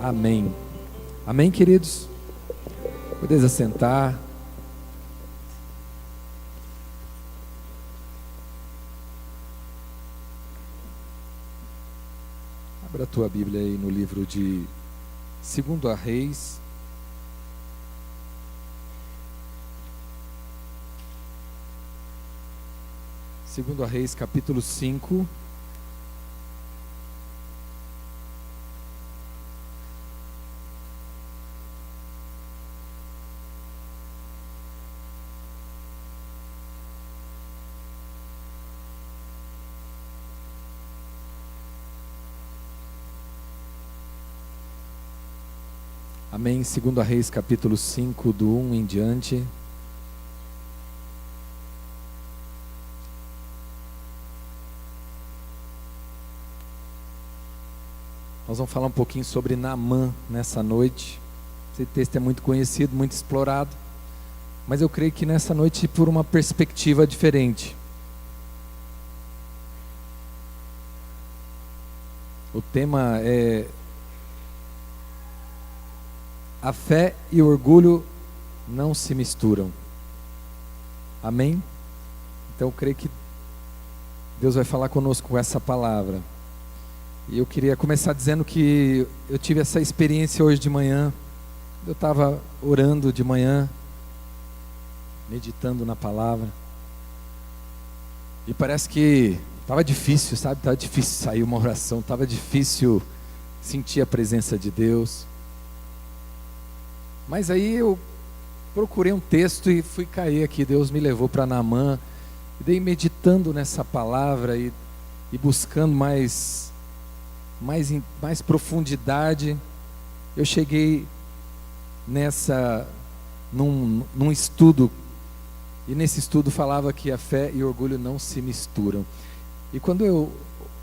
Amém. Amém, queridos? Podeis assentar. Abra a tua Bíblia aí no livro de 2 Reis. Segundo Reis, capítulo 5. Amém. 2 Reis, capítulo 5, do 1 em diante. Nós vamos falar um pouquinho sobre Naamã nessa noite. Esse texto é muito conhecido, muito explorado, mas eu creio que nessa noite por uma perspectiva diferente. O tema é: a fé e o orgulho não se misturam. Amém? Então eu creio que Deus vai falar conosco com essa palavra. E eu queria começar dizendo que eu tive essa experiência hoje de manhã. Eu estava orando de manhã, meditando na palavra. E parece que estava difícil, sabe? Estava difícil sair uma oração, estava difícil sentir a presença de Deus. Mas aí eu procurei um texto e fui cair aqui. Deus me levou para Naamã. E daí meditando nessa palavra e buscando mais profundidade, eu cheguei num estudo. E nesse estudo falava que a fé e o orgulho não se misturam. E quando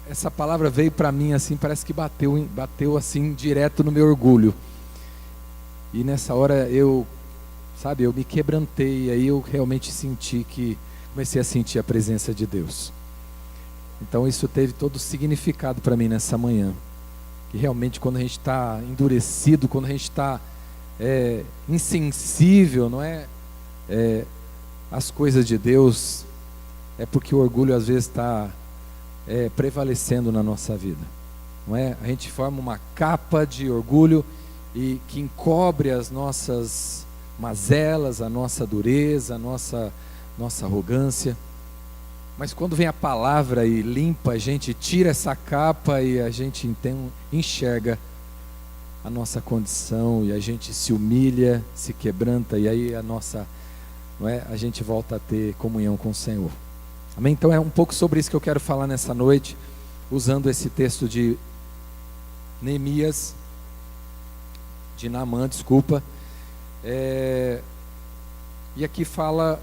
essa palavra veio para mim assim, parece que bateu assim direto no meu orgulho. E nessa hora eu me quebrantei, e aí eu realmente comecei a sentir a presença de Deus. Então isso teve todo o significado para mim nessa manhã. Que realmente quando a gente está endurecido, quando a gente está insensível, não é? As coisas de Deus, é porque o orgulho às vezes está prevalecendo na nossa vida. Não é? A gente forma uma capa de orgulho e que encobre as nossas mazelas, a nossa dureza, a nossa arrogância. Mas quando vem a palavra e limpa a gente, tira essa capa e a gente enxerga a nossa condição, e a gente se humilha, se quebranta, e aí a gente volta a ter comunhão com o Senhor. Amém? Então é um pouco sobre isso que eu quero falar nessa noite, usando esse texto de Naamã, desculpa. E aqui fala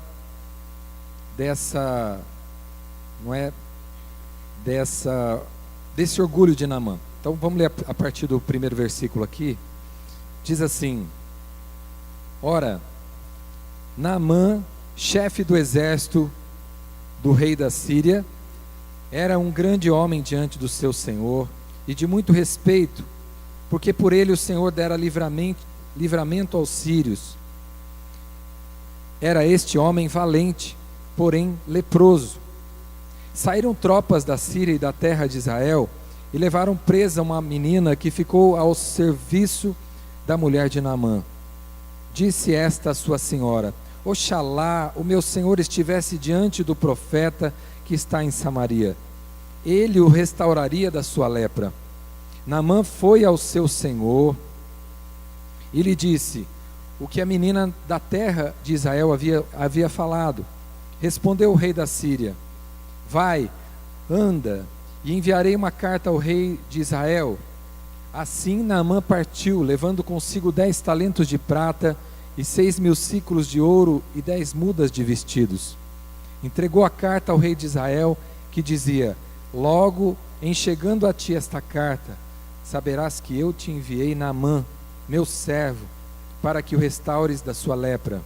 desse orgulho de Naamã. Então vamos ler a partir do primeiro versículo aqui. Diz assim: Ora, Naamã, chefe do exército do rei da Síria, era um grande homem diante do seu senhor e de muito respeito, porque por ele o Senhor dera livramento aos sírios. Era este homem valente, porém leproso. Saíram tropas da Síria e da terra de Israel e levaram presa uma menina que ficou ao serviço da mulher de Naamã. Disse esta a sua senhora: Oxalá o meu senhor estivesse diante do profeta que está em Samaria. Ele o restauraria da sua lepra. Naamã foi ao seu senhor e lhe disse o que a menina da terra de Israel havia falado. Respondeu o rei da Síria: Vai, anda, e enviarei uma carta ao rei de Israel. Assim Naamã partiu, levando consigo 10 talentos de prata e 6.000 ciclos de ouro e 10 mudas de vestidos. Entregou a carta ao rei de Israel, que dizia: Logo em chegando a ti esta carta, saberás que eu te enviei Naamã, meu servo, para que o restaures da sua lepra.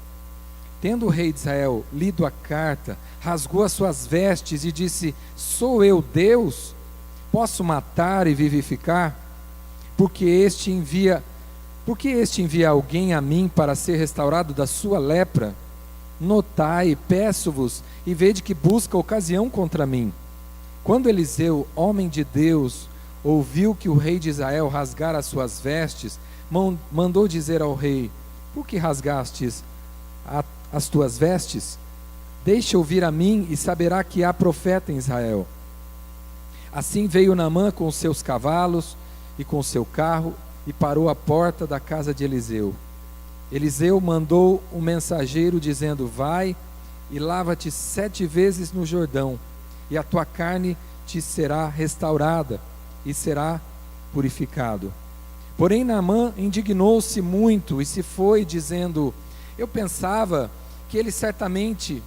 Tendo o rei de Israel lido a carta, rasgou as suas vestes e disse: Sou eu Deus? Posso matar e vivificar? porque este envia alguém a mim para ser restaurado da sua lepra? Notai, peço-vos, e vede que busca ocasião contra mim. Quando Eliseu, homem de Deus, ouviu que o rei de Israel rasgara as suas vestes, mandou dizer ao rei: por que rasgastes as tuas vestes? Deixa ouvir a mim e saberá que há profeta em Israel. Assim veio Naamã com os seus cavalos e com o seu carro e parou à porta da casa de Eliseu. Eliseu mandou um mensageiro dizendo: vai e lava-te 7 vezes no Jordão, e a tua carne te será restaurada e será purificado. Porém Naamã indignou-se muito e se foi, dizendo: eu pensava que ele certamente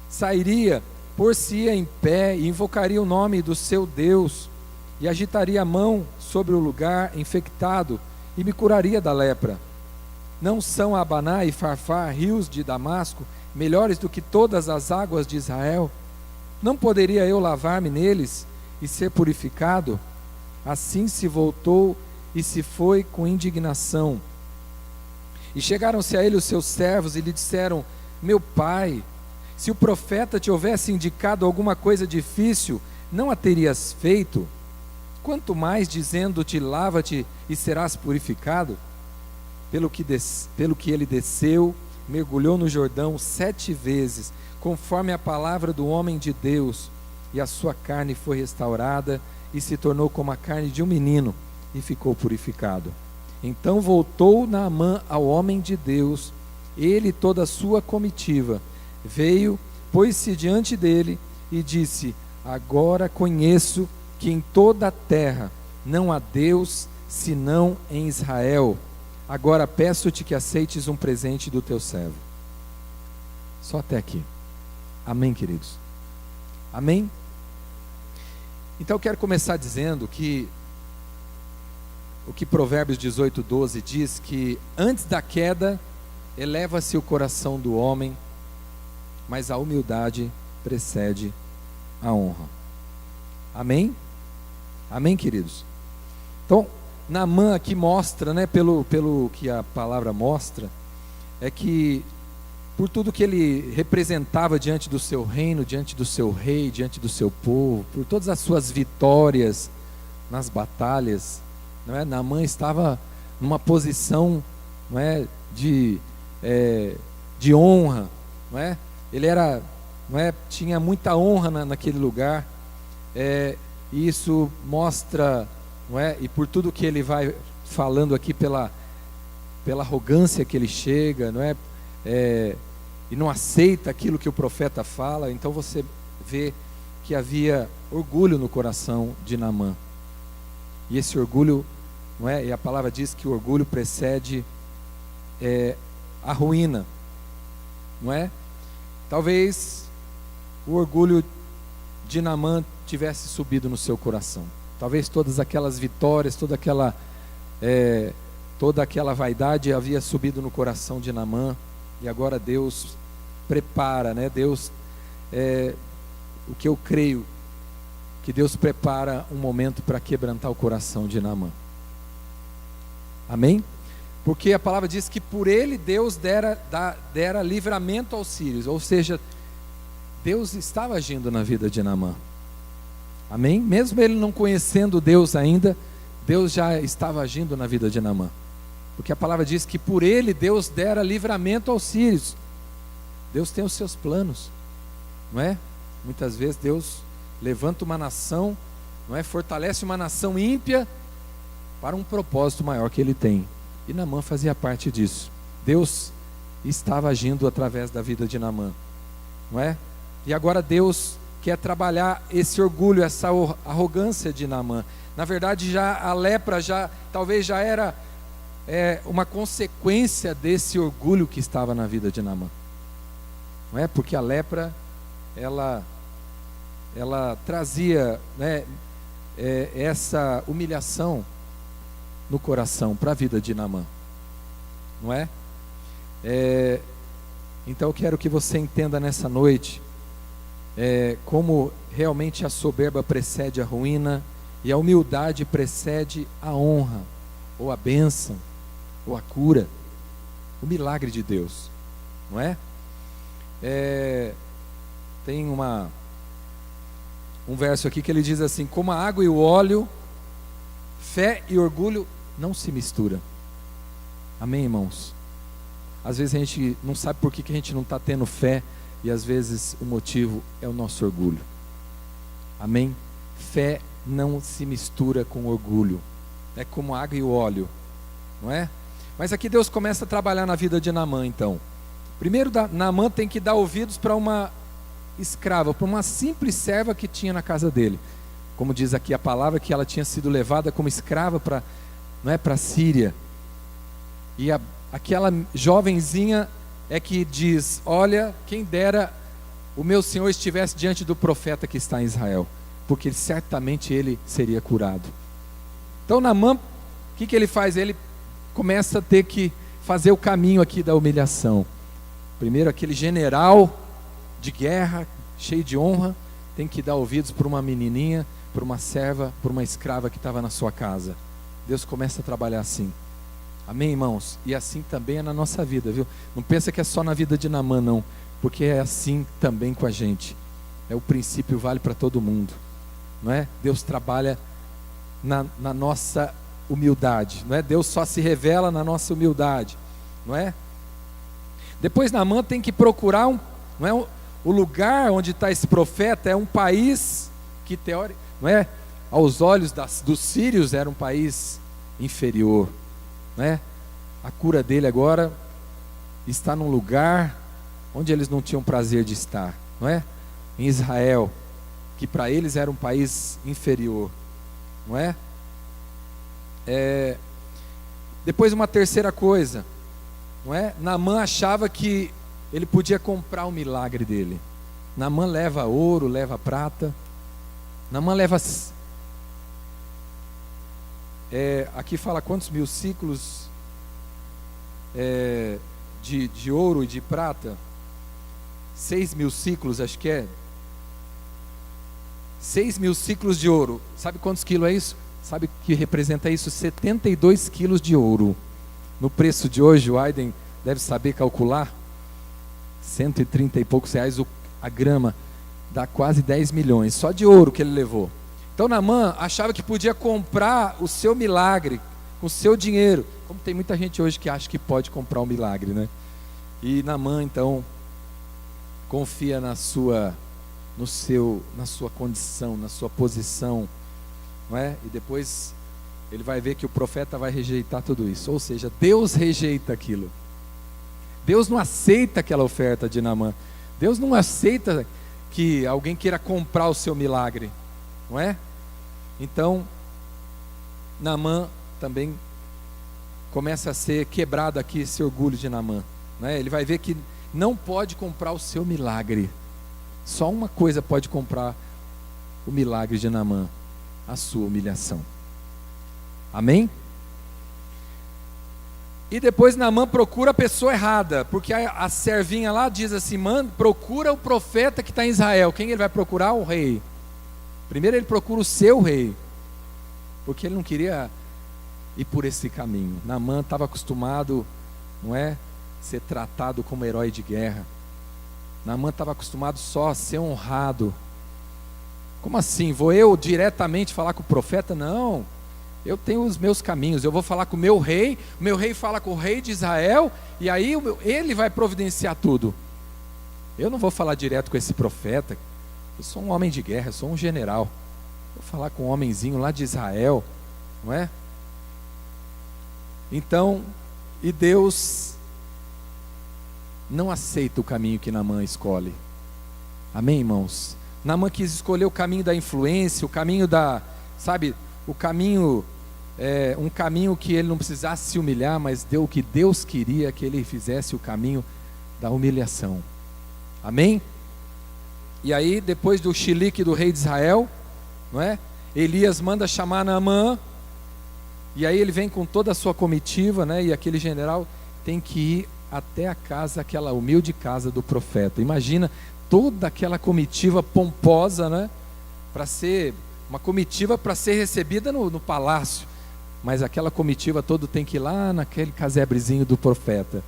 sairia, por-se-ia em pé e invocaria o nome do seu Deus, e agitaria a mão sobre o lugar infectado e me curaria da lepra. Não são Abaná e Farfá, rios de Damasco, melhores do que todas as águas de Israel? Não poderia eu lavar-me neles e ser purificado? Assim se voltou e se foi com indignação. E chegaram-se a ele os seus servos e lhe disseram: meu pai, se o profeta te houvesse indicado alguma coisa difícil, não a terias feito? Quanto mais dizendo-te: lava-te e serás purificado? Pelo que ele desceu, mergulhou no Jordão 7 vezes, conforme a palavra do homem de Deus, e a sua carne foi restaurada e se tornou como a carne de um menino, e ficou purificado. Então voltou Naamã ao homem de Deus, ele e toda a sua comitiva. Veio, pôs-se diante dele e disse: agora conheço que em toda a terra não há Deus senão em Israel. Agora peço-te que aceites um presente do teu servo. Só até aqui. Amém, queridos? Amém? Então eu quero começar dizendo que o que Provérbios 18:12 diz, que antes da queda eleva-se o coração do homem, mas a humildade precede a honra. Amém? Amém, queridos? Então, Naamã aqui mostra, né, pelo que a palavra mostra, é que por tudo que ele representava diante do seu reino, diante do seu rei, diante do seu povo, por todas as suas vitórias nas batalhas, não é? Naamã estava numa posição, não é, de honra, não é? Ele era, não é, tinha muita honra naquele lugar, e isso mostra, não é? E por tudo que ele vai falando aqui, pela arrogância que ele chega, não é? E não aceita aquilo que o profeta fala, então você vê que havia orgulho no coração de Naamã. E esse orgulho, não é? E a palavra diz que o orgulho precede a ruína, não é? Talvez o orgulho de Naamã tivesse subido no seu coração. Talvez todas aquelas vitórias, toda aquela vaidade havia subido no coração de Naamã, e agora Deus prepara, né? O que eu creio, que Deus prepara um momento para quebrantar o coração de Naamã. Amém? Porque a palavra diz que por ele Deus dera livramento aos sírios, ou seja, Deus estava agindo na vida de Naamã. Amém? Mesmo ele não conhecendo Deus ainda, Deus já estava agindo na vida de Naamã. Porque a palavra diz que por ele Deus dera livramento aos sírios. Deus tem os seus planos, não é? Muitas vezes Deus levanta uma nação, não é? Fortalece uma nação ímpia para um propósito maior que ele tem. E Naamã fazia parte disso. Deus estava agindo através da vida de Naamã, não é? E agora Deus quer trabalhar esse orgulho, essa arrogância de Naamã. Na verdade, já a lepra talvez já era uma consequência desse orgulho que estava na vida de Naamã. Não é? Porque a lepra ela trazia, né, essa humilhação no coração para a vida de Naamã, não é? Então eu quero que você entenda nessa noite como realmente a soberba precede a ruína E a humildade precede a honra, ou a bênção, ou a cura, o milagre de Deus, não é? Tem um verso aqui que ele diz assim: como a água e o óleo, fé e orgulho não se misturam. Amém, irmãos? Às vezes a gente não sabe por que a gente não está tendo fé, e às vezes o motivo é o nosso orgulho. Amém? Fé não se mistura com orgulho, é como a água e o óleo, não é? Mas aqui Deus começa a trabalhar na vida de Naamã. Então, primeiro Naamã tem que dar ouvidos para uma escrava, para uma simples serva que tinha na casa dele, como diz aqui a palavra, que ela tinha sido levada como escrava para, não é, para a Síria, e aquela jovenzinha é que diz: olha, quem dera o meu senhor estivesse diante do profeta que está em Israel, porque certamente ele seria curado. Então Naamã, o que ele faz? Ele começa a ter que fazer o caminho aqui da humilhação. Primeiro, aquele general de guerra, cheio de honra, tem que dar ouvidos para uma menininha, para uma serva, para uma escrava que estava na sua casa. Deus começa a trabalhar assim. Amém, irmãos? E assim também é na nossa vida, viu? Não pensa que é só na vida de Naamã, não, porque é assim também com a gente. O princípio vale para todo mundo, não é? Deus trabalha na nossa humildade, não é? Deus só se revela na nossa humildade, não é? Depois Naamã tem que procurar não é? O lugar onde está esse profeta é um país que não é? Aos olhos dos sírios era um país inferior, não é? A cura dele agora está num lugar onde eles não tinham prazer de estar, não é? Em Israel, que para eles era um país inferior, não é? Depois uma terceira coisa, não é? Naamã achava que ele podia comprar o milagre dele. Naamã leva ouro, leva prata. Naamã leva aqui fala quantos mil ciclos de ouro e de prata? 6.000 ciclos, acho que é. 6.000 ciclos de ouro. Sabe quantos quilos é isso? Sabe o que representa isso? 72 quilos de ouro. No preço de hoje, o Aiden deve saber calcular. 130 e poucos reais a grama. Dá quase 10 milhões. Só de ouro que ele levou. Então Naamã achava que podia comprar o seu milagre com o seu dinheiro. Como tem muita gente hoje que acha que pode comprar um milagre, né? E Naamã, então, confia na sua condição, na sua posição, não é? E depois ele vai ver que o profeta vai rejeitar tudo isso. Ou seja, Deus rejeita aquilo. Deus não aceita aquela oferta de Naamã. Deus não aceita que alguém queira comprar o seu milagre, não é? Então, Naamã também começa a ser quebrado aqui esse orgulho de Naamã, não é? Ele vai ver que não pode comprar o seu milagre. Só uma coisa pode comprar o milagre de Naamã: a sua humilhação. Amém? E depois Naamã procura a pessoa errada, porque a servinha lá diz assim: mano, procura o profeta que está em Israel. Quem ele vai procurar? O rei. Primeiro ele procura o seu rei, porque ele não queria ir por esse caminho. Naamã estava acostumado, não é, ser tratado como herói de guerra. Naamã estava acostumado só a ser honrado. Como assim? Vou eu diretamente falar com o profeta? Não, eu tenho os meus caminhos. Eu vou falar com o meu rei fala com o rei de Israel, e aí ele vai providenciar tudo. Eu não vou falar direto com esse profeta. Eu sou um homem de guerra, eu sou um general. Vou falar com um homenzinho lá de Israel, não é? Então, e Deus não aceita o caminho que Naamã escolhe. Amém, irmãos? Naamã quis escolher o caminho da influência, o caminho o caminho, um caminho que ele não precisasse se humilhar, mas deu o que Deus queria que ele fizesse, o caminho da humilhação. Amém? E aí, depois do chilique do rei de Israel, não é? Elias manda chamar Naamã, e aí ele vem com toda a sua comitiva, né? E aquele general tem que ir até a casa, aquela humilde casa do profeta. Imagina toda aquela comitiva pomposa, né? Para ser uma comitiva para ser recebida no palácio, mas aquela comitiva toda tem que ir lá naquele casebrezinho do profeta,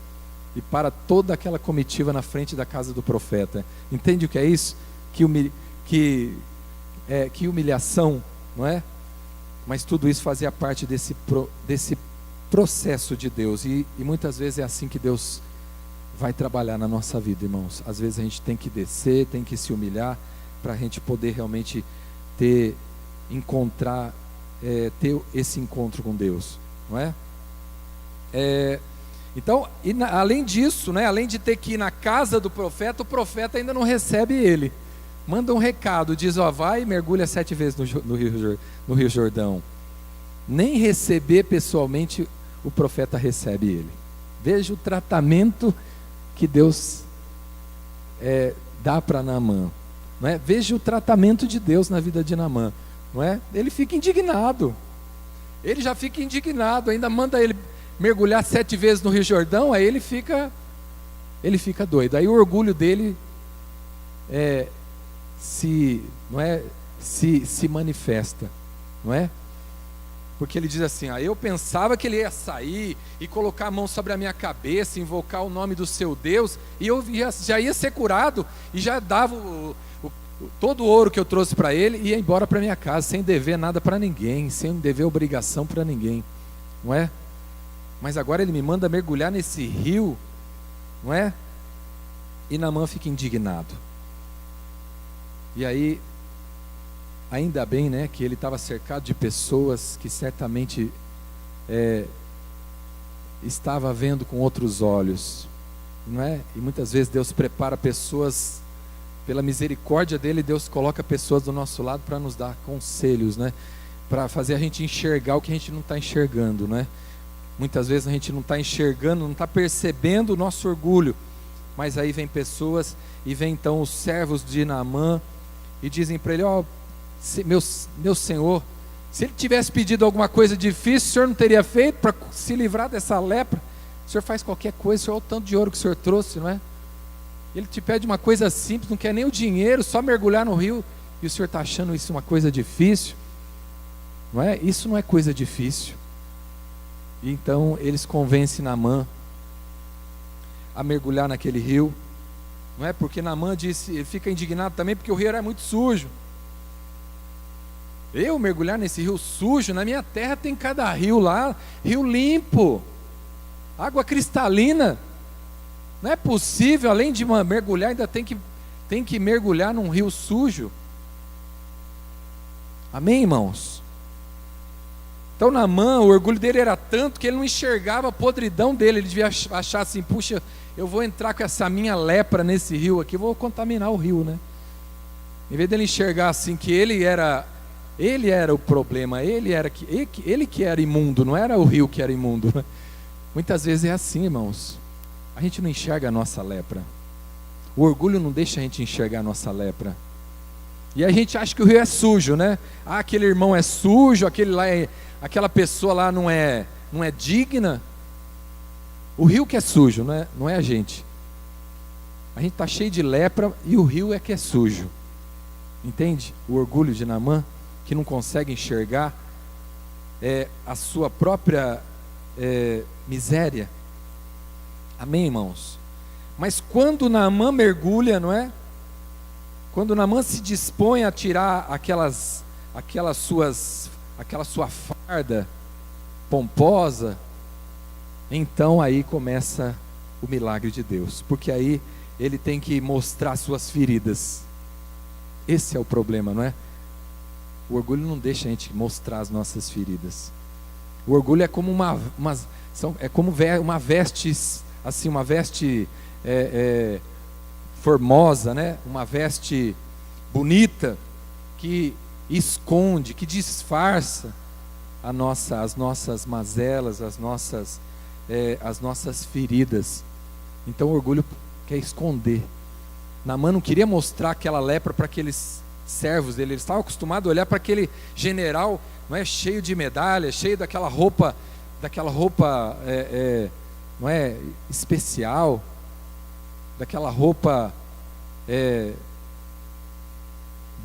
e para toda aquela comitiva na frente da casa do profeta. Entende o que é isso? Que humilhação, não é? Mas tudo isso fazia parte desse processo de Deus, e muitas vezes é assim que Deus vai trabalhar na nossa vida, irmãos. Às vezes a gente tem que descer, tem que se humilhar, para a gente poder realmente ter esse encontro com Deus, não é? Então, além disso, né, além de ter que ir na casa do profeta, o profeta ainda não recebe ele. Manda um recado, diz: ó, vai e mergulha 7 vezes no Rio Jordão. Nem receber pessoalmente o profeta recebe ele. Veja o tratamento que Deus dá para Naamã, não é? Veja o tratamento de Deus na vida de Naamã, não é? Ele fica indignado. Ele já fica indignado, ainda manda ele mergulhar 7 vezes no Rio Jordão. Aí ele fica doido. Aí o orgulho dele se manifesta, não é? Porque ele diz assim: eu pensava que ele ia sair e colocar a mão sobre a minha cabeça, invocar o nome do seu Deus, e eu já ia ser curado, e já dava todo o ouro que eu trouxe para ele, e ia embora para minha casa, sem dever nada para ninguém, sem dever obrigação para ninguém, não é? Mas agora ele me manda mergulhar nesse rio, não é? E Naamã fica indignado. E aí, ainda bem, né, que ele estava cercado de pessoas que certamente estava vendo com outros olhos, não é? E muitas vezes Deus prepara pessoas, pela misericórdia dele, Deus coloca pessoas do nosso lado para nos dar conselhos, né? Para fazer a gente enxergar o que a gente não está enxergando, né? Muitas vezes a gente não está enxergando, não está percebendo o nosso orgulho, mas aí vem pessoas, e vem então os servos de Naamã, e dizem para ele: ó, meu senhor, se ele tivesse pedido alguma coisa difícil, o senhor não teria feito para se livrar dessa lepra? O senhor faz qualquer coisa, o senhor, olha o tanto de ouro que o senhor trouxe, não é? Ele te pede uma coisa simples, não quer nem o dinheiro, só mergulhar no rio, e o senhor está achando isso uma coisa difícil, não é? Isso não é coisa difícil. E então eles convencem Naamã a mergulhar naquele rio, não é? Porque Naamã disse, ele fica indignado também porque o rio era muito sujo. Eu mergulhar nesse rio sujo? Na minha terra tem cada rio lá, rio limpo, água cristalina. Não é possível, além de mergulhar, ainda tem que mergulhar num rio sujo. Amém, irmãos? Então Naamã, o orgulho dele era tanto que ele não enxergava a podridão dele. Ele devia achar assim: puxa, eu vou entrar com essa minha lepra nesse rio aqui, vou contaminar o rio, né? Em vez dele enxergar assim que ele era o problema, ele que era imundo, não era o rio que era imundo, né? Muitas vezes é assim, irmãos. A gente não enxerga a nossa lepra. O orgulho não deixa a gente enxergar a nossa lepra. E a gente acha que o rio é sujo, né? Ah, aquele irmão é sujo, aquela pessoa lá não é digna. O rio que é sujo, não é a gente. A gente está cheio de lepra e o rio é que é sujo. Entende? O orgulho de Naamã, que não consegue enxergar a sua própria miséria. Amém, irmãos? Mas quando Naamã mergulha, não é? Quando Naamã se dispõe a tirar aquela sua farda pomposa, então aí começa o milagre de Deus, porque aí ele tem que mostrar suas feridas. Esse é o problema, não é? O orgulho não deixa a gente mostrar as nossas feridas. O orgulho é como uma veste, assim, uma veste formosa, né? Uma veste bonita que esconde, que disfarça as nossas mazelas, as nossas feridas. Então o orgulho quer esconder. Naamã não queria mostrar aquela lepra para aqueles servos dele. Ele estava acostumado a olhar para aquele general, não é, cheio de medalhas, cheio daquela roupa não é, especial, daquela roupa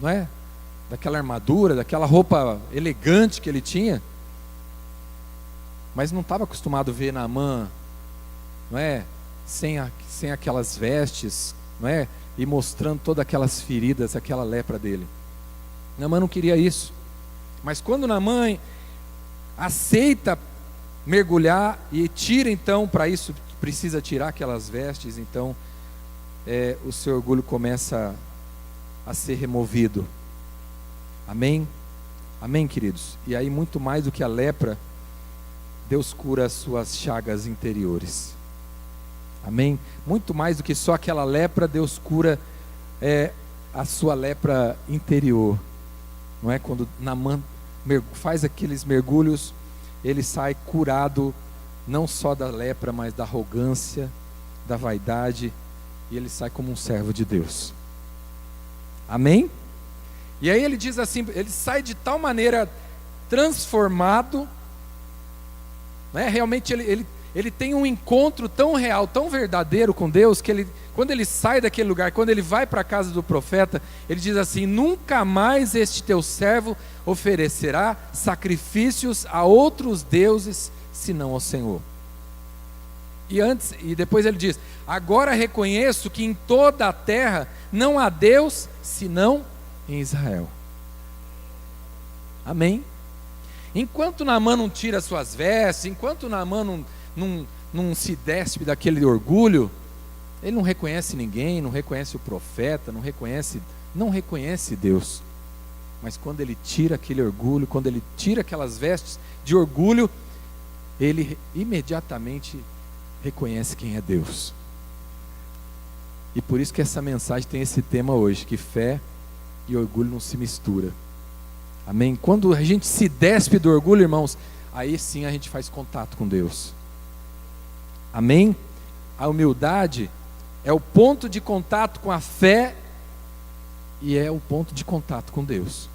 não é, daquela armadura, daquela roupa elegante que ele tinha, mas não estava acostumado a ver Naamã, não é, sem aquelas vestes, não é, e mostrando todas aquelas feridas, aquela lepra dele. Naamã não queria isso, mas quando Naamã aceita mergulhar e tira, então, para isso precisa tirar aquelas vestes, então o seu orgulho começa a ser removido. Amém? Amém, queridos? E aí, muito mais do que a lepra, Deus cura as suas chagas interiores. Amém? Muito mais do que só aquela lepra, Deus cura a sua lepra interior. Não é? Quando Naamã faz aqueles mergulhos, ele sai curado, não só da lepra, mas da arrogância, da vaidade, e ele sai como um servo de Deus. Amém? E aí ele diz assim, ele sai de tal maneira transformado, né? Realmente ele tem um encontro tão real, tão verdadeiro com Deus, que quando ele sai daquele lugar, quando ele vai para a casa do profeta, ele diz assim: nunca mais este teu servo oferecerá sacrifícios a outros deuses, senão ao Senhor. E depois ele diz: agora reconheço que em toda a terra não há Deus, senão em Israel. Amém? Enquanto Naamã não tira suas vestes, enquanto Naamã não se despe daquele orgulho, ele não reconhece ninguém, não reconhece o profeta, não reconhece Deus. Mas quando ele tira aquele orgulho, quando ele tira aquelas vestes de orgulho, ele imediatamente reconhece quem é Deus. E por isso que essa mensagem tem esse tema hoje, que fé e orgulho não se mistura. Amém? Quando a gente se despe do orgulho, irmãos, aí sim a gente faz contato com Deus. Amém? A humildade é o ponto de contato com a fé e é o ponto de contato com Deus.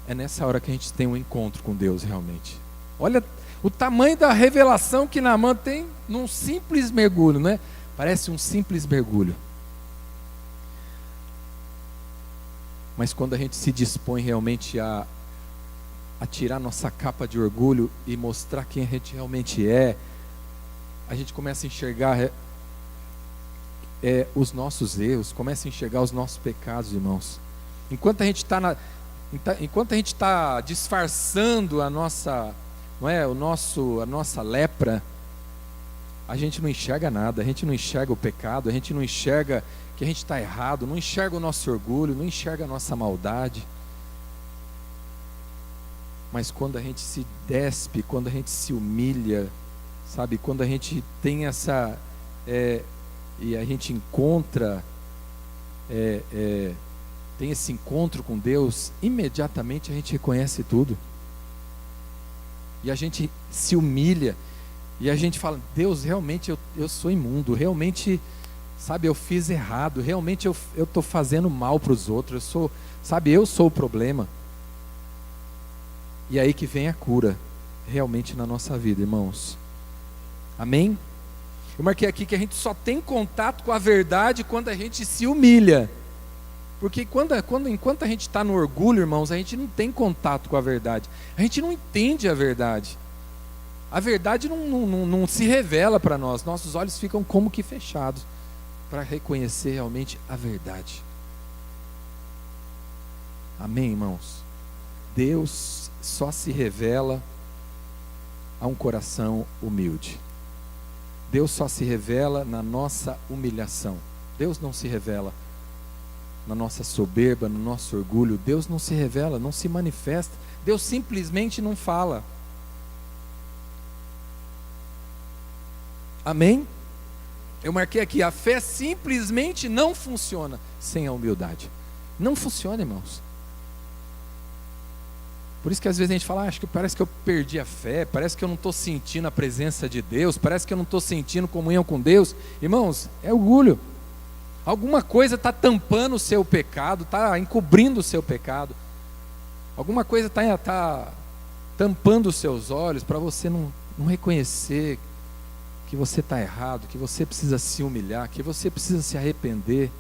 É nessa hora que a gente tem um encontro com Deus realmente. Olha o tamanho da revelação que Naamã tem num simples mergulho, né? Parece um simples mergulho. Mas quando a gente se dispõe realmente a tirar nossa capa de orgulho e mostrar quem a gente realmente é, a gente começa a enxergar os nossos erros, começa a enxergar os nossos pecados, irmãos. Enquanto a gente está disfarçando a nossa lepra, a gente não enxerga nada, a gente não enxerga o pecado, a gente não enxerga que a gente está errado, não enxerga o nosso orgulho, não enxerga a nossa maldade. Mas quando a gente se despe, quando a gente se humilha, sabe, quando a gente tem e a gente encontra, tem esse encontro com Deus, imediatamente a gente reconhece tudo. E a gente se humilha, e a gente fala: Deus, realmente eu sou imundo, realmente, sabe, eu fiz errado, realmente eu estou fazendo mal para os outros, eu sou o problema. E aí que vem a cura, realmente na nossa vida, irmãos. Amém? Eu marquei aqui que a gente só tem contato com a verdade quando a gente se humilha. Porque enquanto a gente está no orgulho, irmãos, a gente não tem contato com a verdade. A gente não entende a verdade. A verdade não se revela para nós. Nossos olhos ficam como que fechados para reconhecer realmente a verdade. Amém, irmãos? Deus só se revela a um coração humilde. Deus só se revela na nossa humilhação. Deus não se revela na nossa soberba, no nosso orgulho. Deus não se revela, não se manifesta. Deus simplesmente não fala. Amém? Eu marquei aqui: a fé simplesmente não funciona sem a humildade. Não funciona, irmãos. Por isso que às vezes a gente fala: parece que eu perdi a fé, parece que eu não estou sentindo a presença de Deus, parece que eu não estou sentindo comunhão com Deus. Irmãos, é orgulho. Alguma coisa está tampando o seu pecado, está encobrindo o seu pecado. Alguma coisa está tampando os seus olhos para você não reconhecer que você está errado, que você precisa se humilhar, que você precisa se arrepender.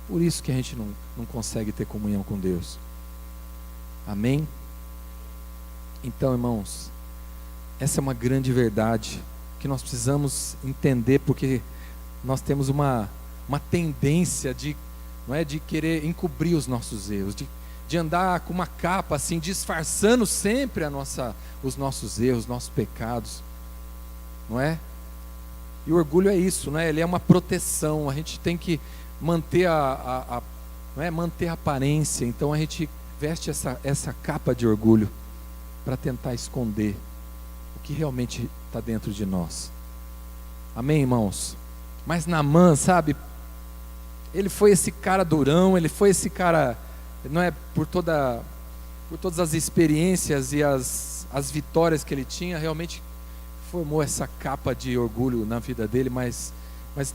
Por isso que a gente não consegue ter comunhão com Deus. Amém? Então, irmãos, essa é uma grande verdade que nós precisamos entender, porque nós temos uma tendência de, não é, de querer encobrir os nossos erros, de andar com uma capa assim, disfarçando sempre os nossos erros, nossos pecados, não é? E o orgulho é isso, não é? Ele é uma proteção. A gente tem que manter não é? Manter a aparência. Então a gente veste essa capa de orgulho para tentar esconder o que realmente está dentro de nós. Amém, irmãos? Mas Naamã, sabe, ele foi esse cara durão, ele foi esse cara, não é, por todas as experiências e as vitórias que ele tinha, realmente formou essa capa de orgulho na vida dele, mas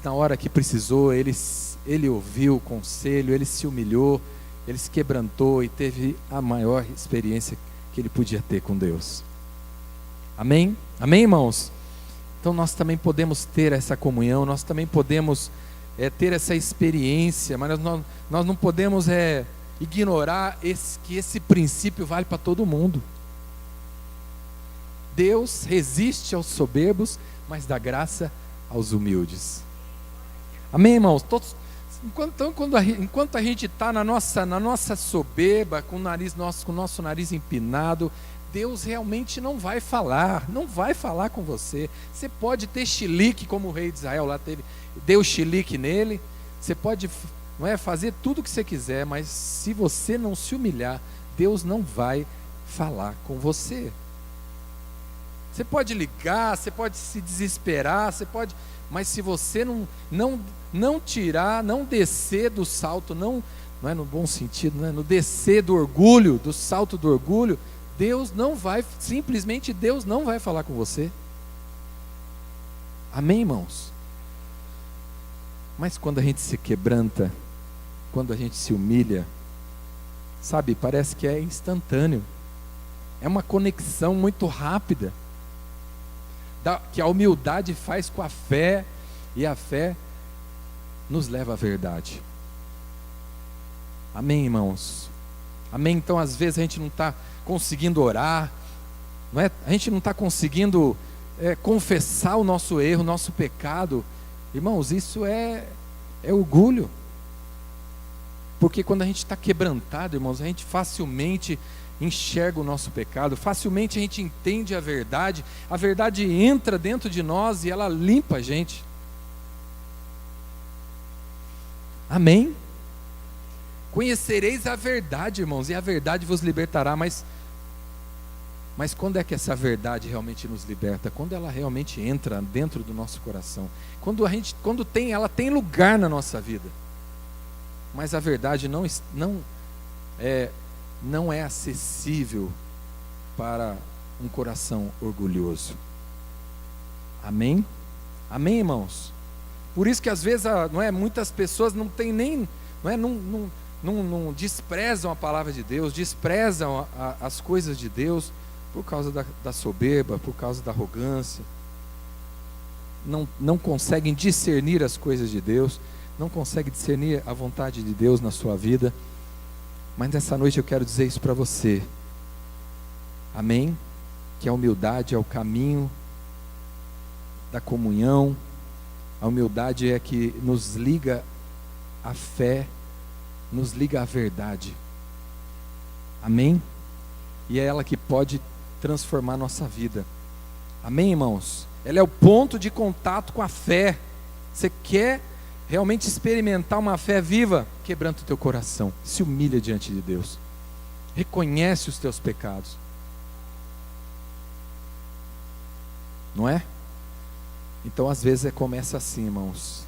na hora que precisou, ele ouviu o conselho, ele se humilhou, ele se quebrantou e teve a maior experiência que ele podia ter com Deus. Amém? Amém, irmãos? Então nós também podemos ter essa comunhão, nós também podemos ter essa experiência, mas nós não podemos ignorar que esse princípio vale para todo mundo. Deus resiste aos soberbos, mas dá graça aos humildes. Amém, irmãos? Enquanto a gente está na nossa soberba, com o nosso nariz empinado, Deus realmente não vai falar com você. Você pode ter chilique, como o rei de Israel lá deu chilique nele. Você pode, não é, fazer tudo o que você quiser, mas se você não se humilhar, Deus não vai falar com você. Você pode ligar, você pode se desesperar, mas se você não tirar, não descer do salto, não é no bom sentido, não é, no descer do orgulho, do salto do orgulho, simplesmente Deus não vai falar com você. Amém, irmãos? Mas quando a gente se quebranta, quando a gente se humilha, sabe, parece que é instantâneo. É uma conexão muito rápida que a humildade faz com a fé, e a fé nos leva à verdade. Amém, irmãos? Amém? Então às vezes a gente não está conseguindo orar, não é? A gente não está conseguindo confessar o nosso erro, o nosso pecado. Irmãos, isso é orgulho. Porque quando a gente está quebrantado, irmãos, a gente facilmente enxerga o nosso pecado, facilmente a gente entende a verdade entra dentro de nós e ela limpa a gente. Amém? Conhecereis a verdade, irmãos, e a verdade vos libertará. Mas quando é que essa verdade realmente nos liberta? Quando ela realmente entra dentro do nosso coração, quando ela tem lugar na nossa vida. Mas a verdade não é acessível para um coração orgulhoso. Amém? Amém, irmãos? Por isso que às vezes muitas pessoas não têm nem, não desprezam a palavra de Deus, desprezam as coisas de Deus por causa da soberba, por causa da arrogância. Não conseguem discernir as coisas de Deus, não conseguem discernir a vontade de Deus na sua vida. Mas nessa noite eu quero dizer isso para você. Amém? Que a humildade é o caminho da comunhão. A humildade é que nos liga à fé, nos liga à verdade. Amém? E é ela que pode transformar nossa vida. Amém, irmãos? Ela é o ponto de contato com a fé. Você quer realmente experimentar uma fé viva? Quebranta o teu coração, se humilha diante de Deus, reconhece os teus pecados, não é? Então às vezes começa assim, irmãos.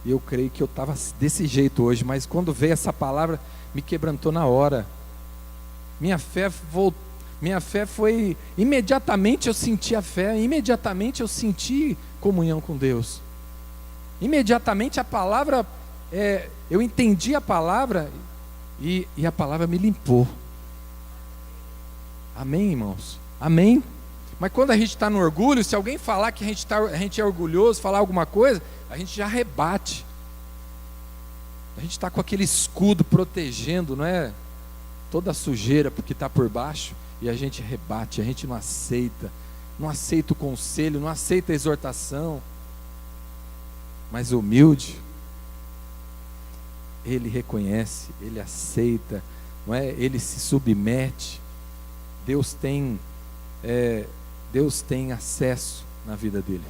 E eu creio que eu estava desse jeito hoje, mas quando veio essa palavra, me quebrantou na hora. Minha fé foi, imediatamente eu senti a fé, imediatamente eu senti comunhão com Deus. Imediatamente a palavra, eu entendi a palavra e a palavra me limpou. Amém, irmãos? Amém? Mas quando a gente está no orgulho, se alguém falar que a gente é orgulhoso, falar alguma coisa, a gente já rebate. A gente está com aquele escudo protegendo, não é? toda a sujeira porque está por baixo, e a gente rebate, a gente não aceita o conselho, não aceita a exortação. Mas humilde, ele reconhece, ele aceita, não é? Ele se submete. Deus tem acesso na vida dele.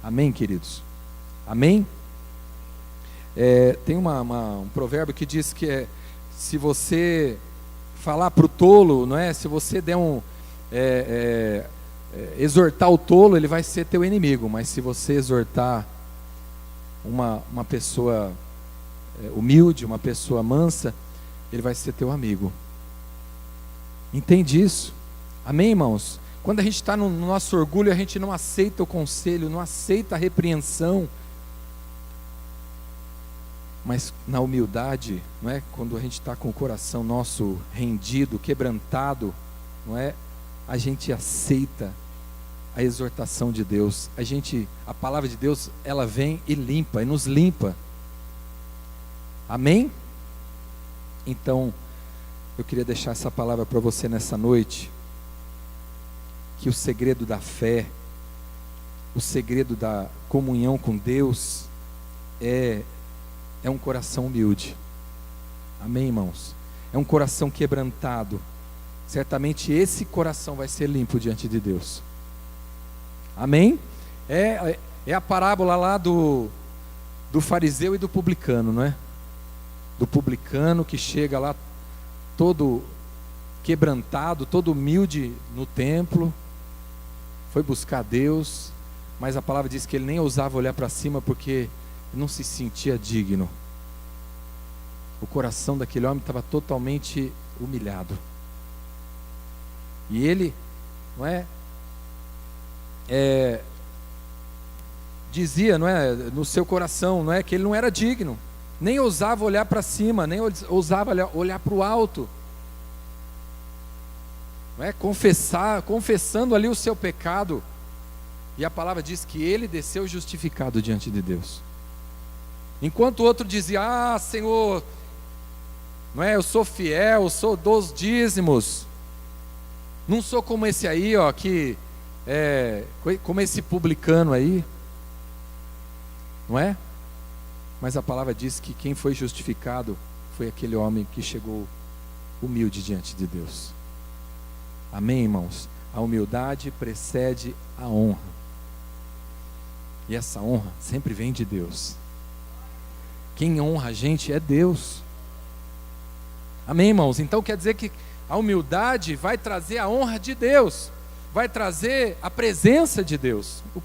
Amém, queridos? Amém? Tem um provérbio que diz que se você falar para o tolo, não é? Se você der exortar o tolo, ele vai ser teu inimigo. Mas se você exortar uma pessoa humilde, uma pessoa mansa, ele vai ser teu amigo. Entende isso? Amém, irmãos? Quando a gente está no nosso orgulho, a gente não aceita o conselho, não aceita a repreensão. Mas na humildade, não é? Quando a gente está com o coração nosso rendido, quebrantado, não é? A gente aceita a exortação de Deus. A palavra de Deus, ela vem e limpa, e nos limpa. Amém? Então, eu queria deixar essa palavra para você nessa noite, que o segredo da fé, o segredo da comunhão com Deus é um coração humilde. Amém, irmãos? É um coração quebrantado. Certamente esse coração vai ser limpo diante de Deus. Amém? É a parábola lá do fariseu e do publicano, não é? Do publicano que chega lá todo quebrantado, todo humilde no templo, foi buscar Deus, mas a palavra diz que ele nem ousava olhar para cima porque não se sentia digno. O coração daquele homem estava totalmente humilhado. E ele, não é, dizia, não é, no seu coração, não é, que ele não era digno, nem ousava olhar para cima, nem ousava olhar para o alto, não é, confessando ali o seu pecado. E a palavra diz que ele desceu justificado diante de Deus. Enquanto o outro dizia: ah, Senhor, não é, eu sou fiel, sou dos dízimos, não sou como esse aí, ó, como esse publicano aí, não é? Mas a palavra diz que quem foi justificado foi aquele homem que chegou humilde diante de Deus. Amém, irmãos? A humildade precede a honra. E essa honra sempre vem de Deus. Quem honra a gente é Deus. Amém, irmãos? Então quer dizer que a humildade vai trazer a honra de Deus, vai trazer a presença de Deus. O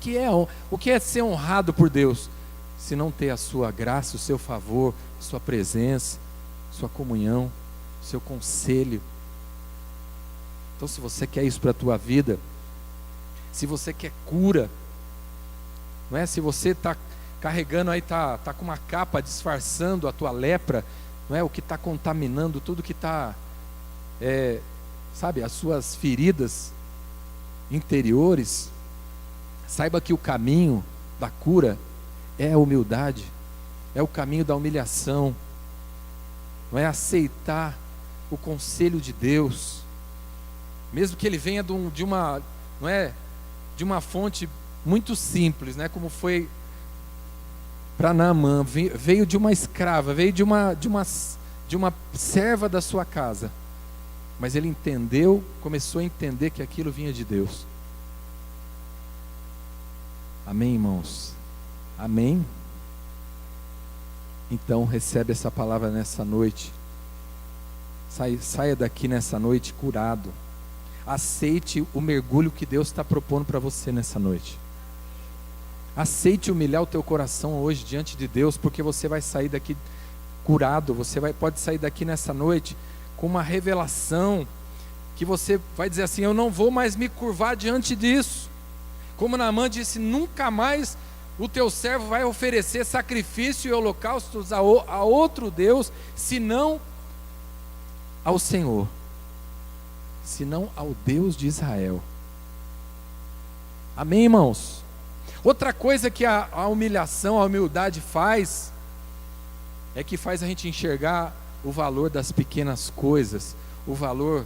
que é ser honrado por Deus? Se não ter a sua graça, o seu favor, a sua presença, sua comunhão, seu conselho. Então, se você quer isso para a tua vida, se você quer cura, não é? Se você está carregando aí, está com uma capa disfarçando a tua lepra, não é? O que está contaminando, tudo que está, sabe, as suas feridas interiores, saiba que o caminho da cura é a humildade, é o caminho da humilhação, não é? Aceitar o conselho de Deus, mesmo que ele venha de uma fonte muito simples, né? Como foi para Naamã, veio de uma escrava, veio de uma serva da sua casa, mas ele começou a entender que aquilo vinha de Deus. Amém, irmãos? Amém? Então recebe essa palavra nessa noite. Saia daqui nessa noite curado. Aceite o mergulho que Deus está propondo para você nessa noite. Aceite humilhar o teu coração hoje diante de Deus, porque você vai sair daqui curado. Você pode sair daqui nessa noite com uma revelação que você vai dizer assim: eu não vou mais me curvar diante disso. Como Naamã disse: nunca mais o teu servo vai oferecer sacrifício e holocaustos a outro Deus, senão ao Senhor, senão ao Deus de Israel. Amém, irmãos? Outra coisa que a humilhação, a humildade faz, é que faz a gente enxergar o valor das pequenas coisas, o valor,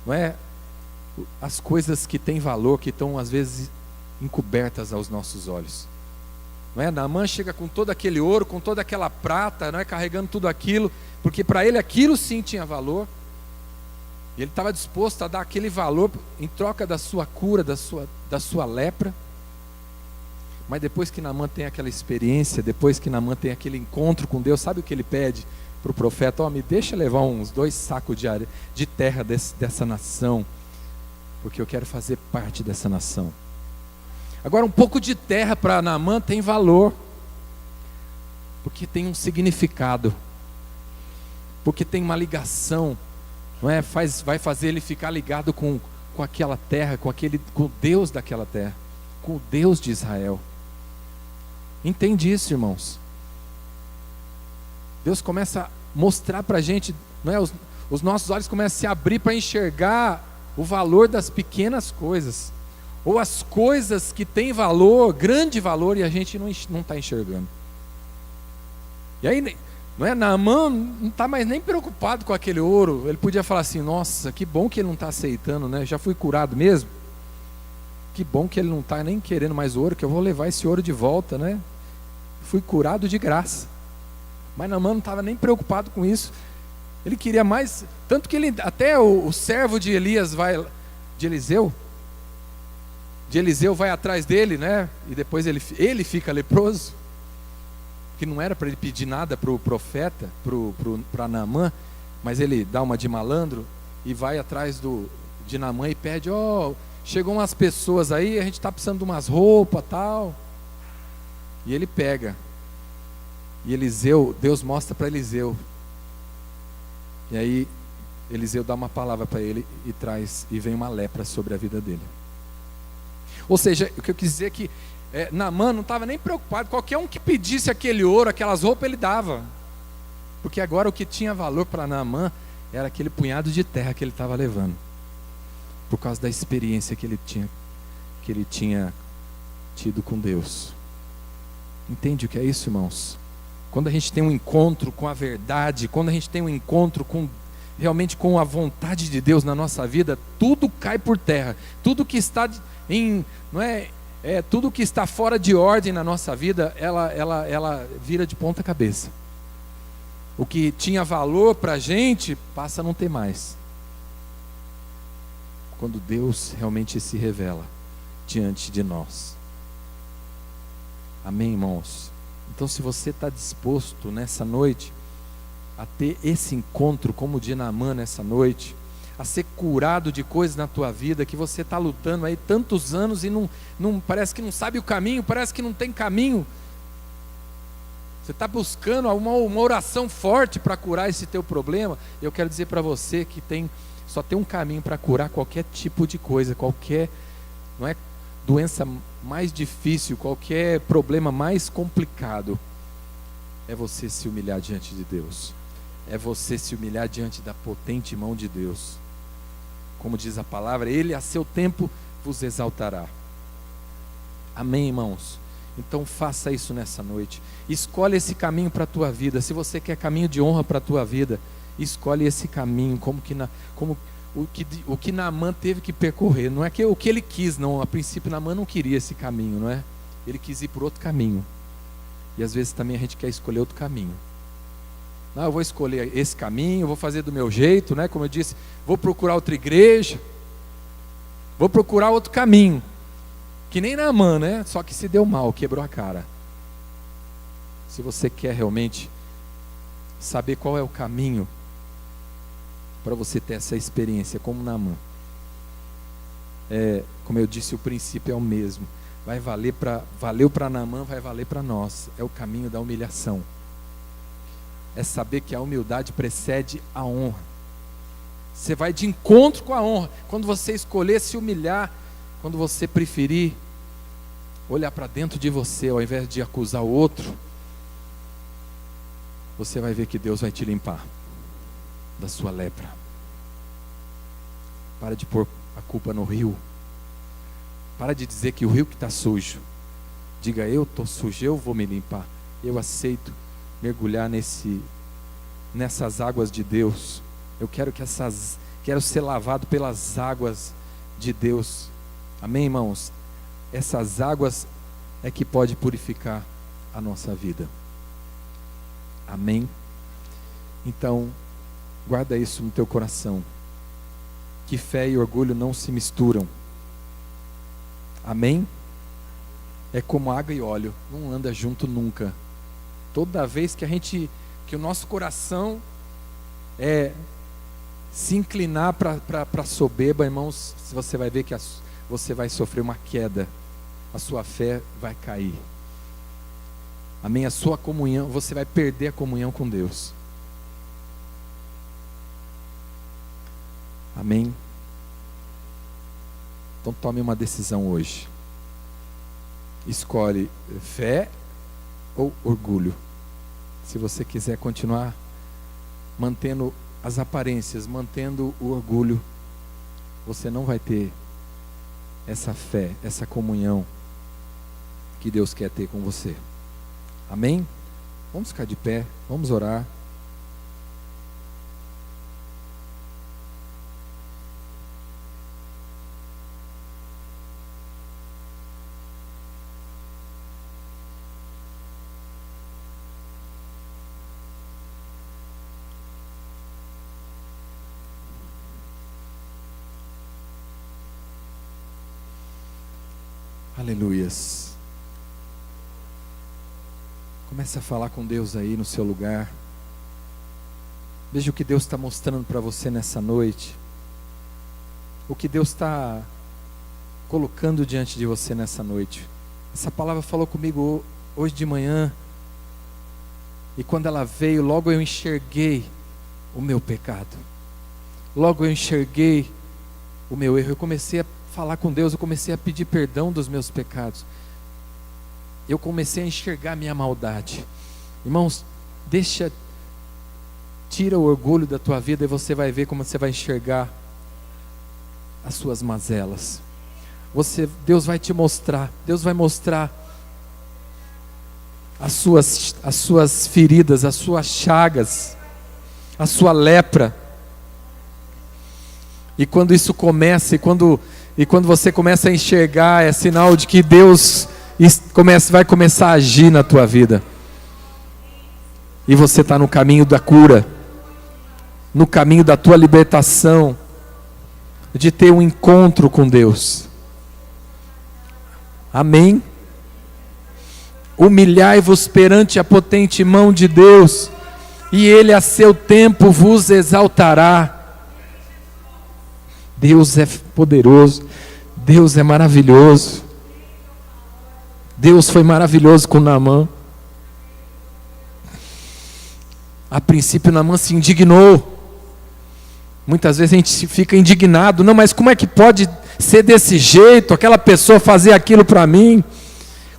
não é? As coisas que têm valor, que estão às vezes encobertas aos nossos olhos. Não é? Naamã chega com todo aquele ouro, com toda aquela prata, não é? Carregando tudo aquilo, porque para ele aquilo sim tinha valor. E ele estava disposto a dar aquele valor em troca da sua cura, da sua lepra. Mas depois que Naamã tem aquela experiência, depois que Naamã tem aquele encontro com Deus, sabe o que ele pede para o profeta? Me deixa levar uns 2 sacos de terra dessa nação, porque eu quero fazer parte dessa nação. Agora, um pouco de terra para Naamã tem valor, porque tem um significado, porque tem uma ligação, não é? Vai fazer ele ficar ligado com aquela terra, com o Deus daquela terra, com o Deus de Israel. Entende isso, irmãos? Deus começa a mostrar para a gente, não é? Os nossos olhos começam a se abrir para enxergar o valor das pequenas coisas, ou as coisas que têm valor, grande valor, e a gente não está enxergando. E aí, não é? Naamã não está mais nem preocupado com aquele ouro. Ele podia falar assim: nossa, que bom que ele não está aceitando, né? Já fui curado mesmo. Que bom que ele não está nem querendo mais ouro, que eu vou levar esse ouro de volta, né? Fui curado de graça. Mas Naamã não estava nem preocupado com isso. Ele queria mais, tanto que ele, até o servo de Eliseu vai atrás dele, né? E depois ele fica leproso, que não era para ele pedir nada para o profeta, para Naamã, mas ele dá uma de malandro e vai atrás de Naamã e pede: chegou umas pessoas aí, a gente está precisando de umas roupas, tal. E ele pega. E Deus mostra para Eliseu. E aí Eliseu dá uma palavra para ele e vem uma lepra sobre a vida dele. Ou seja, o que eu quis dizer é que Naamã não estava nem preocupado. Qualquer um que pedisse aquele ouro, aquelas roupas, ele dava. Porque agora o que tinha valor para Naamã era aquele punhado de terra que ele estava levando, por causa da experiência que ele tinha tido com Deus. Entende o que é isso, irmãos? Quando a gente tem um encontro com a verdade, quando a gente tem um encontro realmente com a vontade de Deus na nossa vida, tudo cai por terra. Tudo que está tudo que está fora de ordem na nossa vida, ela vira de ponta cabeça. O que tinha valor para a gente passa a não ter mais, quando Deus realmente se revela diante de nós. Amém, irmãos? Então, se você está disposto nessa noite a ter esse encontro como o de Naamã nessa noite, a ser curado de coisas na tua vida que você está lutando aí tantos anos e não parece que não sabe o caminho, parece que não tem caminho. Você está buscando uma oração forte para curar esse teu problema. Eu quero dizer para você que só tem um caminho para curar qualquer tipo de coisa, qualquer, não é, doença mais difícil, qualquer problema mais complicado. É você se humilhar diante de Deus. É você se humilhar diante da potente mão de Deus. Como diz a palavra, Ele a seu tempo vos exaltará. Amém, irmãos? Então faça isso nessa noite. Escolhe esse caminho para a tua vida. Se você quer caminho de honra para a tua vida, escolhe esse caminho, como o que Naamã teve que percorrer. Não é que o que ele quis, não. A princípio Naamã não queria esse caminho, não é? Ele quis ir por outro caminho. E às vezes também a gente quer escolher outro caminho. Não, eu vou escolher esse caminho, vou fazer do meu jeito, né? Como eu disse, vou procurar outra igreja, vou procurar outro caminho. Que nem Naamã, né? Só que se deu mal, quebrou a cara. Se você quer realmente saber qual é o caminho para você ter essa experiência como Naamã, como eu disse, o princípio é o mesmo. Valeu para Naamã, vai valer para nós. É o caminho da humilhação. É saber que a humildade precede a honra. Você vai de encontro com a honra. Quando você escolher se humilhar, quando você preferir olhar para dentro de você, ao invés de acusar o outro, você vai ver que Deus vai te limpar da sua lepra. Para de pôr a culpa no rio. Para de dizer que o rio que está sujo. Diga: eu estou sujo, eu vou me limpar. Eu aceito mergulhar nesse nessas águas de Deus. Eu quero quero ser lavado pelas águas de Deus. Amém, irmãos? Essas águas é que pode purificar a nossa vida. Amém? Então, guarda isso no teu coração. Que fé e orgulho não se misturam. Amém? É como água e óleo, não anda junto nunca. Toda vez que o nosso coração se inclinar para a soberba, irmãos, você vai ver que você vai sofrer uma queda. A sua fé vai cair. Amém? A sua comunhão, você vai perder a comunhão com Deus. Amém? Então tome uma decisão hoje. Escolhe fé ou orgulho. Se você quiser continuar mantendo as aparências, mantendo o orgulho, você não vai ter essa fé, essa comunhão que Deus quer ter com você. Amém? Vamos ficar de pé, vamos orar. Aleluias. Comece a falar com Deus aí no seu lugar. Veja o que Deus está mostrando para você nessa noite. O que Deus está colocando diante de você nessa noite. Essa palavra falou comigo hoje de manhã. E quando ela veio, logo eu enxerguei o meu pecado. Logo eu enxerguei o meu erro. Eu comecei a falar com Deus, eu comecei a pedir perdão dos meus pecados. Eu comecei a enxergar a minha maldade. Irmãos, tira o orgulho da tua vida e você vai ver como você vai enxergar as suas mazelas. Deus vai te mostrar, Deus vai mostrar as suas feridas, as suas chagas, a sua lepra. E quando isso começa, e quando você começa a enxergar, é sinal de que Deus vai começar a agir na tua vida. E você está no caminho da cura, no caminho da tua libertação, de ter um encontro com Deus. Amém? Humilhai-vos perante a potente mão de Deus, e Ele a seu tempo vos exaltará. Deus é poderoso, Deus é maravilhoso. Deus foi maravilhoso com Naamã. A princípio Naamã se indignou. Muitas vezes a gente fica indignado. Não, mas como é que pode ser desse jeito? Aquela pessoa fazer aquilo para mim?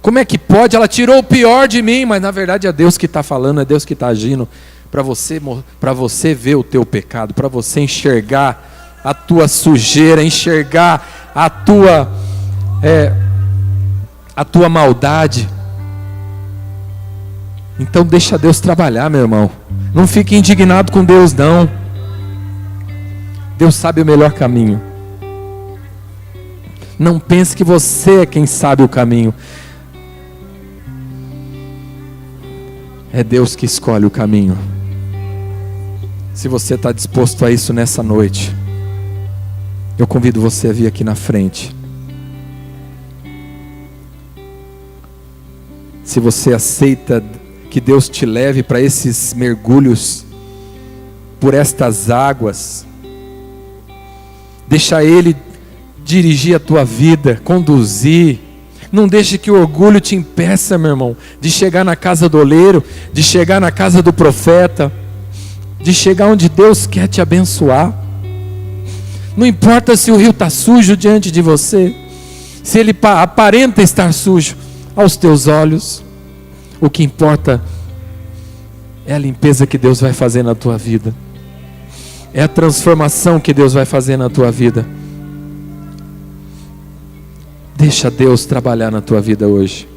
Como é que pode? Ela tirou o pior de mim. Mas na verdade é Deus que está falando, é Deus que está agindo. Para você ver o teu pecado, para você enxergar a tua sujeira, enxergar a tua maldade. Então deixa Deus trabalhar, meu irmão. Não fique indignado com Deus, não. Deus sabe o melhor caminho. Não pense que você é quem sabe o caminho. É Deus que escolhe o caminho. Se você está disposto a isso nessa noite, eu convido você a vir aqui na frente. Se você aceita que Deus te leve para esses mergulhos, por estas águas, deixa Ele dirigir a tua vida, conduzir. Não deixe que o orgulho te impeça, meu irmão, de chegar na casa do oleiro, de chegar na casa do profeta, de chegar onde Deus quer te abençoar. Não importa se o rio está sujo diante de você, se ele aparenta estar sujo aos teus olhos, o que importa é a limpeza que Deus vai fazer na tua vida, é a transformação que Deus vai fazer na tua vida. Deixa Deus trabalhar na tua vida hoje.